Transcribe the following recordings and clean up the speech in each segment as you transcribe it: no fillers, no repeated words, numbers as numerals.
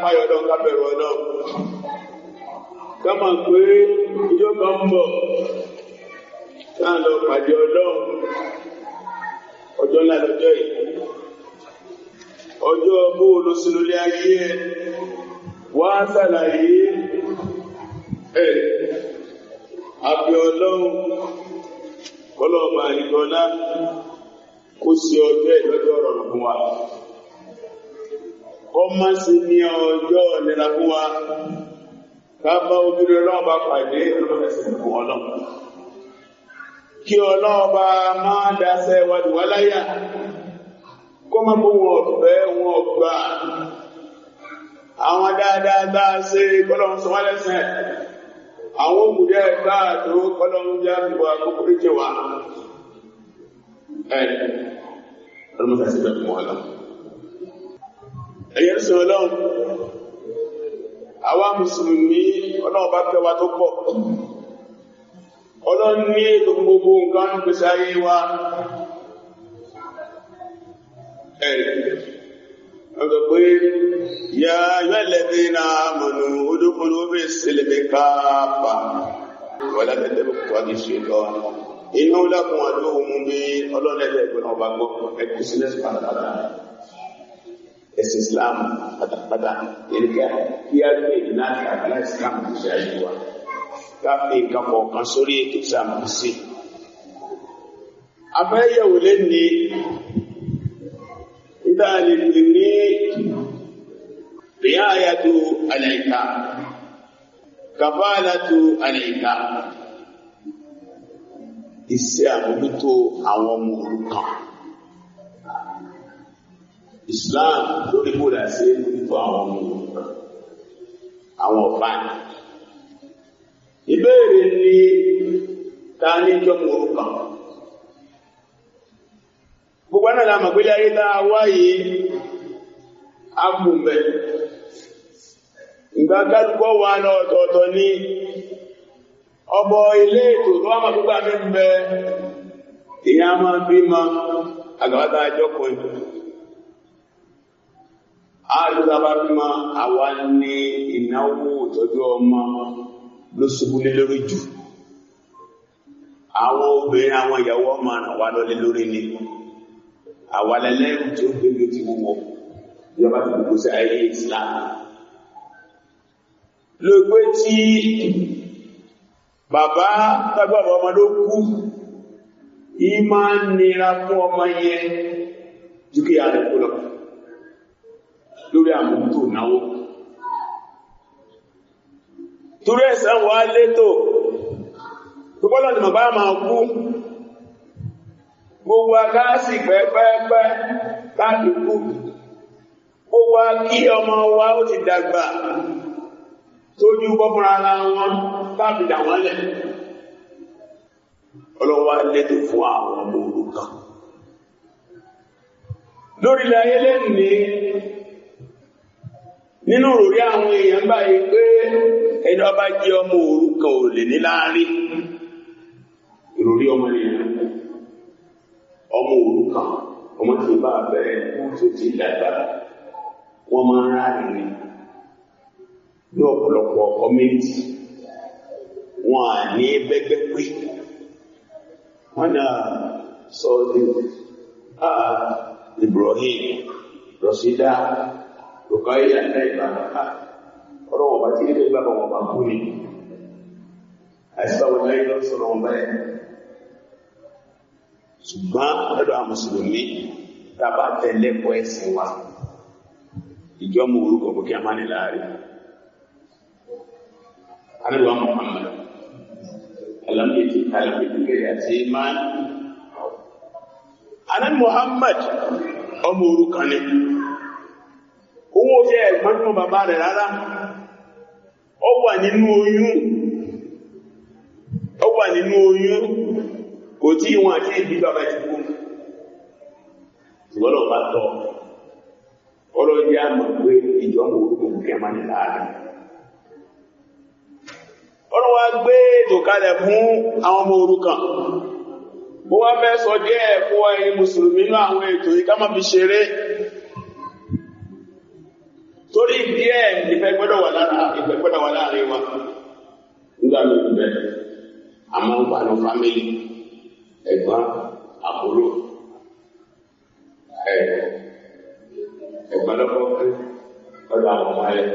páyọ̀ Ọlọ́run ká bẹ̀rù Ọlọ́run. Ká mọ̀ pé ìjọ kan ń bọ̀ káà lọ pàdé Ọlọ́run. Ọjọ́ ńlá lọ́jọ́ yìí. Ọjọ́ bó lọ sínú ilé ayé ẹ̀ wá ṣàlàyé ẹ̀ àbí Ọlọ́run kọlọ́ọ̀bà ìgbọ́lá kó sí ọjọ́ ìlọ́jọ́ rọrùn fún wa. Ọmọ sí ní ọjọ́ ìlera fún wa. Ká bá ojúrere Ọlọ́run bá pàdé ọlọ́mọ̀ẹ́sìn fún Ọlọ́run. Kí Ọlọ́run bá máa dáṣẹ́ wájú wá láyà. Kó má bó wọn ọ̀fẹ́ wọn ọgbà. Àwọn dáadáa ṣe kọ́lọ́run sọ wá lẹ́sẹ̀. Àwọn òmùdé ẹ̀ká tó kọ́lọ́run já gbogbo àkókò jẹ wá. Ọlọ́mọ̀ẹ́sìn fún Ọlọ́run. Ẹ̀yẹ́ sọ Ọlọ́run. Àwa Mùsùlùmí Ọlọ́run bá fẹ́ wa tó pọ̀. Ọlọ́run ní ètò gbogbo nǹkan ń pèsè ayé wa. Ọjọ́ pé yà yọ́lẹ̀bí na mọ̀nù odókòló bẹ́ sílẹ̀bẹ̀ káàpà wọ́lá tẹ́tẹ́ bó kọ́ kí ṣe lọ. Inú lákùn àdóhùn mú bí ọlọ́lẹ́lẹ́ ìgbọ́nà ọba gbọ́ ẹkù sílẹ̀ pátápátá. Ẹ̀sìn Islam pátápátá ìrìkà kí á gbé ìnáàkì àkàlà Islam tó ṣe ayé wa. Káfí nǹkan kọ̀ọ̀kan sórí ètò ìsàmù sí. Afẹ́yẹ̀wò lé ní ìdáàlìpì ní ríáyàtò àlẹ́ìká, kàfàálàtò àlẹ́ìká, iṣẹ́ àmójútó àwọn ọmọ òrukàn. Islam lórí bóòdà sí àmójútó àwọn ọmọ òrukàn, àwọn ọ̀fà. Ìbéèrè ni ta ní jọmọ òrukàn. Gbogbo náà la mọ̀ pé láyé dáa wáyé agbùnbẹ̀. Ìgbà kálùkọ́ wà náà ọ̀tọ̀ọ̀tọ̀ ní ọbọ̀ ilé ètò tó wá máa gbogbo àmì bẹ ìyá máa bí ma àgbàtà àjọpọ̀ ìlú. Àádọ́ta bá bí ma àwa ní ìnáwó ìtọ́jú ọmọ ló ṣubú lé lórí jù. Àwọn obìnrin àwọn ìyàwó ọmọ àwà lọlé lórí ni. Àwa lẹ́lẹ́rù tí ó gbégbé ti wúwo ìjọba ti gbogbo sí ayé Islam. Ló gbé tí bàbá tágbàbà ọmọ ló kú, ìmá nira fún ọmọ yẹn dúkìá rẹ̀ kó lọ lórí àmójútó náwó. Torí ẹ̀sán wà létò púpọ́lọ̀ ni bàbá máa kú gbogbo agáàsì pẹ́pẹ́pẹ́ káàkì kú gbogbo kí ọmọ wa ó ti dàgbà tójú bọ́bùn ara wọn káàkì dà wọ́n lẹ̀. Ọlọ́wọ́ létò fún àwọn ọmọ òrukàn lórílẹ̀ ayé lẹ́nìí. Nínú òrí àwọn èèyàn báyìí pé ẹni ọba jẹ́ ọmọ òrukàn ò lè ní láàrin ìròrí ọmọ ènìyàn. Ọmọ òrukàn ọmọ tí bá bẹ̀rẹ̀ tó ti dàgbà wọ́n máa ń ráàrin ní ọ̀pọ̀lọpọ̀ kọ́mẹ́ntì wọn à ní bẹ́gbẹ́ pé wọ́n náà sọ Ibrahim Rashida Rukaya ẹ̀ka ìbànúkà ọ̀rọ̀ wọn bá tí ilé ìgbà wọn bá kú ní àìsàn wọn láyé lọ sọ̀rọ̀ wọn báyìí. Ṣùgbọ́n ọ̀dọ̀ àwọn Mùsùlùmí tàbá tẹ̀lé ẹ̀kọ́ ẹ̀sìn wa ìjọmọ orúkọ kò kí a máa ní láàrin. Ànábì Muhammad alamiyeti kẹrẹ àti máa Ànábì Muhammad ọmọ òrukàn ni. Owó jẹ́ ẹ̀gbọ́n fún bàbá rẹ̀ rárá. Ó wà nínú oyún. Kò tí wọn àti ìbí bàbá ti kú. Ṣùgbọ́n bá tọ́. Ọlọ́dí á mọ̀ pé ìjọmọ̀ orúkọ kẹ́ máa ní láàrin. Ọlọ́wà gbé ètò kalẹ̀ fún àwọn ọmọ òrukàn. Mo wá fẹ́ sọ díẹ̀ fún ẹ̀yin Mùsùlùmí nínú àwọn ètò yìí ká má fi ṣeré. torí díẹ̀ ìfẹ́ gbọ́dọ̀ wà láàrin wa nígbà míì bẹ́ẹ̀ àmọ́ ń pàánù fámílì ẹ̀gbọ́n àbúrò ẹ̀gbọ́n lọ́kọ́ pé ọ̀dọ̀ àwọn ọmọ ẹ̀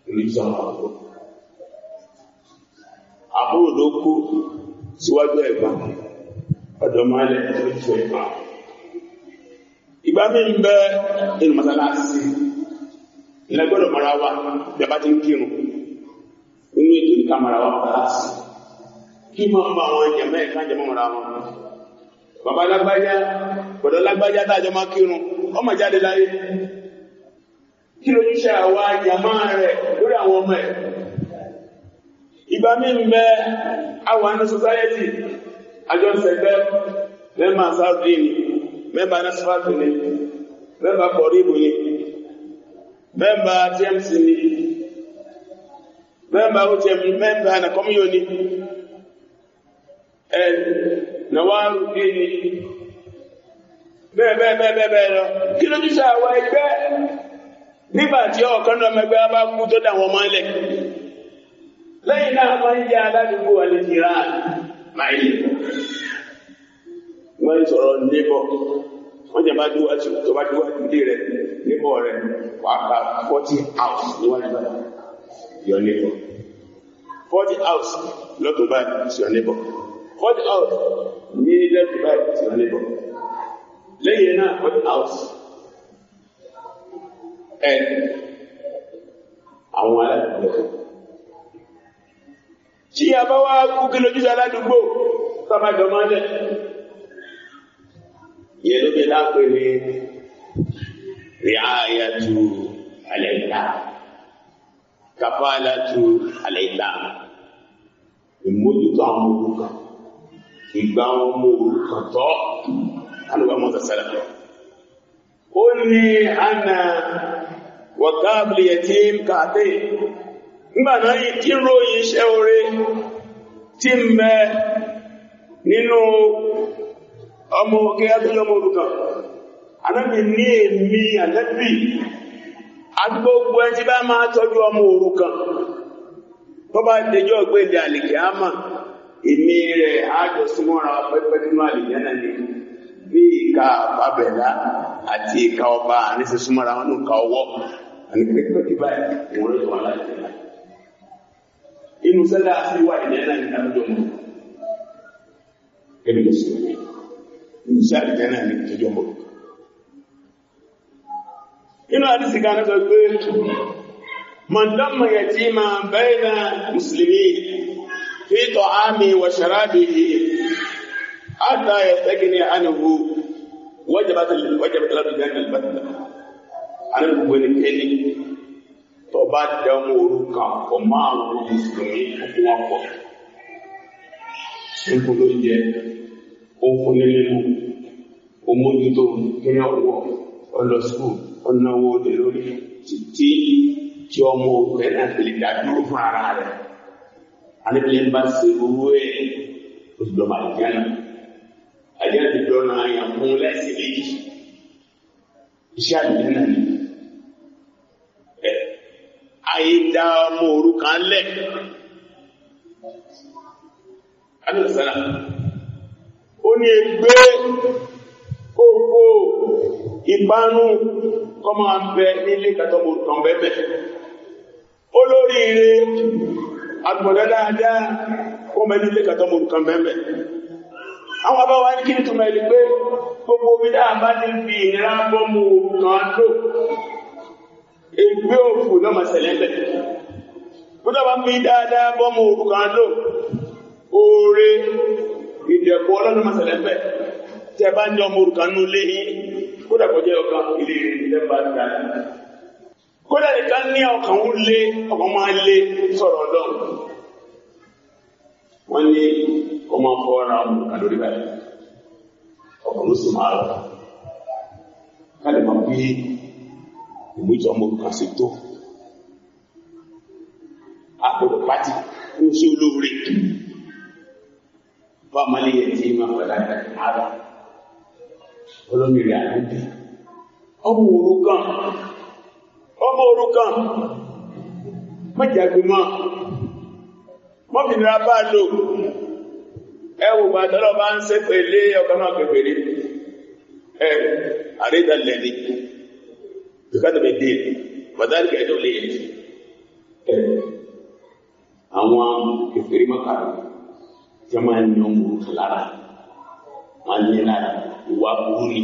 ìlú ìsọ̀rọ̀ àbúrò ló kú síwájú ẹ̀gbọ́n ọ̀dọ̀ ọmọ ẹ̀ ìlú ìsọ̀rọ̀ ìgbà míì ń bẹ inú mọ́sálásí ilẹ̀ gbọ́dọ̀ mara wa bí a bá ti ń kírun inú ètò ní ká mara wa mọ́sálásí kí máa ń bá àwọn èèyàn mẹ́rin ká jẹ́ mọ́ mara wọn bàbá lágbájá gbọ́dọ̀ lágbájá tájọ máa kírun ọmọ jáde láyé kí ló ṣe àwa àyàmá rẹ̀ lórí àwọn ọmọ ẹ̀ ìgbà míì ń bẹ àwọn àna society àjọ ìṣẹ̀gbẹ́ mẹ́mbà Saudi ni mẹ́mbà nasfatu ni mẹ́mbà kọ̀ríbù ni mẹ́mbà TMC ni mẹ́mbà OTM mẹ́mbà anakọ́míyò ni nàwárù bí ni bẹ́ẹ̀ lọ kí ló jíṣẹ́ àwọn ẹgbẹ́ nígbàtí ọ̀kan náà mẹ́gbẹ́ bá kú tó dáwọn ọmọ ilẹ̀ lẹ́yìn náà máa ń jẹ́ aládùúgbò alẹ́jìrá máìlì wọ́n sọ̀rọ̀ níbọ̀ wọ́n jẹ́ bá dúwájú tó bá dúwájú dé rẹ̀ níbọ̀ rẹ̀ wàá 40 house níwájú bá your neighbor 40 house lọ́tọ̀ báyìí sí your neighbor 40 house ní lẹ́tọ̀ báyìí sí your neighbor lẹ́yìn náà 40 house àwọn aládùúgbò tí a bá wá kú kí lójúṣe aládùúgbò sábàjọ máa lẹ̀ yẹ ló bí lápẹ́ ní riayatu alayla kafalatu alayla ìmójútó àwọn olùkọ́ ìgbà wọn mú olùkọ́ tọ́ alùpàá mọ́tò sẹ́lẹ̀ ó ní àná wọ̀gáàbìlì yatim kàtẹ́ nígbà náà yìí tí ń ròyìn iṣẹ́ oore tí ń bẹ nínú ọmọ òkè àtúnjọ ọmọ òrukàn Ànábì ní èmi Ànábì agbógbó ẹni tí bá máa tọ́jú ọmọ òrukàn tó bá dẹjọ́ gbélé àlìkíámà èmi rẹ̀ ájọ súnmọ́ra pẹ́pẹ́ nínú àlìjánnà ní bí ìka bàbẹ̀lá àti ìka ọba àníṣe súnmọ́ra wọn ní ìka ọwọ́ àní pẹ́pẹ́ kí báyìí ìwọ̀n ló wà láti rẹ̀ inú sẹ́lá sí wà ìjẹ́nà ní àjọ mọ́ ẹni mùsùlùmí inú sí àjẹ́nà ní àjọ mọ́ inú àdísì kan sọ pé man damma yatima bayna muslimin fi ta'ami wa sharabihi hatta yastaghni anhu wajabat lahu jannatul albatta ana gbogbo ni keni tó bá dẹ ọmọ òrukàn kọ máa ń wo mùsùlùmí fún wọn pọ̀ nípò ló jẹ ó fún nílé mú ó mójútó kíní ọwọ́ ọlọ sùkúù ọ̀nàwó òde lórí títí tí ọmọ òrukàn náà lè dá dúró fún ara rẹ̀ alẹ́bílẹ̀ ń bá ṣe owó ẹ̀ oṣù lọ́mọ àjẹ́nà ti dọ́nà àyàn fún lẹ́sìn méjì iṣẹ́ àjẹ́nà ni àìdá ọmọ òrukàn lẹ̀ alẹ́sàlá ó ní ẹgbẹ́ gbogbo ìbánú kọmọ àbẹ nílé kàtọ́mù òrukàn bẹ́bẹ̀ olóríire agbọ̀dọ̀ dáadáa kọmọ nílé kàtọ́mù òrukàn bẹ́bẹ̀ àwọn abáwá ní kí ní túnmọ̀ ẹ̀lẹ́ pé gbogbo omi dáa bá ti fi ìnira bọ́mù òrukàn lò ẹgbẹ́ òfò lọ́mọ sẹ̀lẹ́bẹ̀ kódà bá fi dáadáa bọ́mù òrukàn lò oore ìdẹ̀kọ́ ọlọ́mọ sẹ̀lẹ́bẹ̀ tẹ́ bá ní ọmọ òrukàn nú lé yín kódà kọjá ọkàn ilé ìrìnlẹ̀ bá dáadáa kódà nìkan ní ọkàn ń lé ọkàn máa lé sọ̀rọ̀ ọlọ́run wọ́n ní ọmọ fọ́ra ọmọ àlórí báyìí ọkàn ló sì máa rọ̀ káàlẹ̀ máa bí ìmújọ ọmọ kan sí tó àpòdò pátì ní oṣù olóore bá àmàlẹ́yẹ tí máa wà láti ara olómìnira àdúgbò ọmọ òrukàn ọmọ òrukàn mọ́jàgbé mọ́ mọ́bìnrin bá lò ẹwù bàtọ́lọ́ bá ń ṣe pèlé ọkàn náà pèpèrè àrídàlẹ̀ ní ìkádàbẹ̀ dé bàtàlìkà ẹ̀dọ́ lè àwọn kèfèrí mọ́kàrà tí a máa ń yan òrukàn lára wọ́n ní lára ìwà burúkú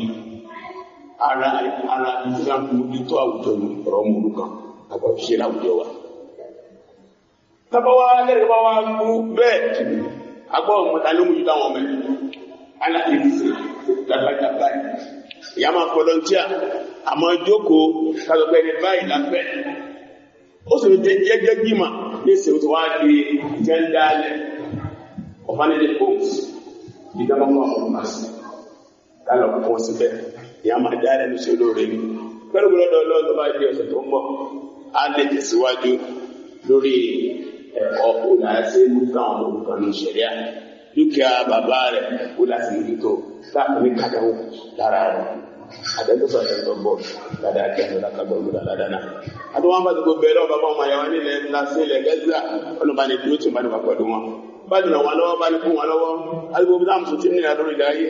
ara ìtura mójútó àwùjọ ní ọ̀rọ̀ ọmọ òrukàn àgbàṣe láwùjọ wa. Tábọ́wá lẹ́rìí bá wá kú bẹ́ẹ̀ agbọ́ ọmọdé ló mójútó àwọn ọmọ ẹ̀ aláàbí dàgbàdàgbà ìyá máa fọlọ́ntíà àmọ́ jókòó kálọ̀pẹ́ ní báyìí lápẹ́ ó sì jẹ́ jẹ́jẹ́ gbìmọ̀ ní ìsìn tó wá di jẹ́ńdálẹ̀ ọ̀fánilẹ̀ homes ìjọba fún àwọn ọmọ àti kálọ̀ fún síbẹ̀ ìyá máa dá ẹnu sí olóore ní pẹ̀lú gbọ́dọ̀ ọlọ́run tó bá di ọ̀sẹ̀ tó ń bọ̀ á lè tẹ̀síwájú lórí ẹ̀kọ́ òlàásí múlùkà àwọn olùkọ́ ní ìṣẹ̀lẹ̀ dúkìá bàbá rẹ̀ ó láti mójútó láàpọ̀ ní kàdáwó lára rẹ̀ àdẹ́gbẹ́sọ̀ àdẹ́gbẹ́ bọ̀ dáadáa kí ẹ̀mọ́ lákàgbọ́ olùdá ládàá. àtúwọ́n bá ti gbogbo ẹ̀rọ bàbá ọmọ àyàwó nílẹ̀ ńláṣí ilẹ̀ gẹ́gẹ́ ọlọ́ba ní dúró tí ó bá ní wà pẹ̀lú wọn bá dùn àwọn lọ́wọ́ bá ní fún wọn lọ́wọ́ àdúgbò dáàmù tó ti ní àdúrà ìdáyé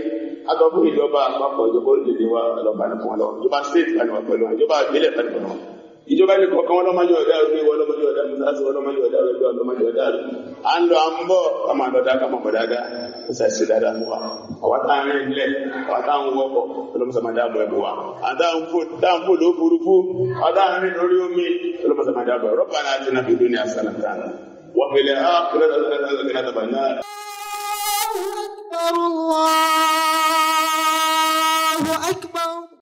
àtọ́kùn ìjọba àpapọ̀ ìjọba orílẹ̀-èdè wa ọlọ́ba ní fún wọn lọ́wọ́ ìjọba state bá ní wà pẹ̀lú wọn ìjọba ìbílẹ̀ bá ní pẹ̀lú wọn ìjọba ní kọ̀ọ̀kan wọn lọ́mọdé ọ̀dá ọdún wọn lọ́mọdé ọ̀dá mùsàásì wọn lọ́mọdé ọ̀dá ọdún wọn lọ́mọdé ọ̀dá ọdún à ń lọ à ń bọ̀ kàmá lọ́dá kàmá bọ̀ dáadáa ó sàṣì dáadáa fún wa ọ̀wá tá ń rìn lẹ̀ ọ̀wá tá ń wọ́pọ̀ ọlọ́mọsàmádà bọ̀ ẹ̀bùn wa àtàǹfò lófurufú ọ̀dá ń rìn lórí omi ọlọ́mọsàmádà bọ̀ Rabbana atina fid dunya hasanatan wa fil akhirati hasanatan wa qina adhaban nar.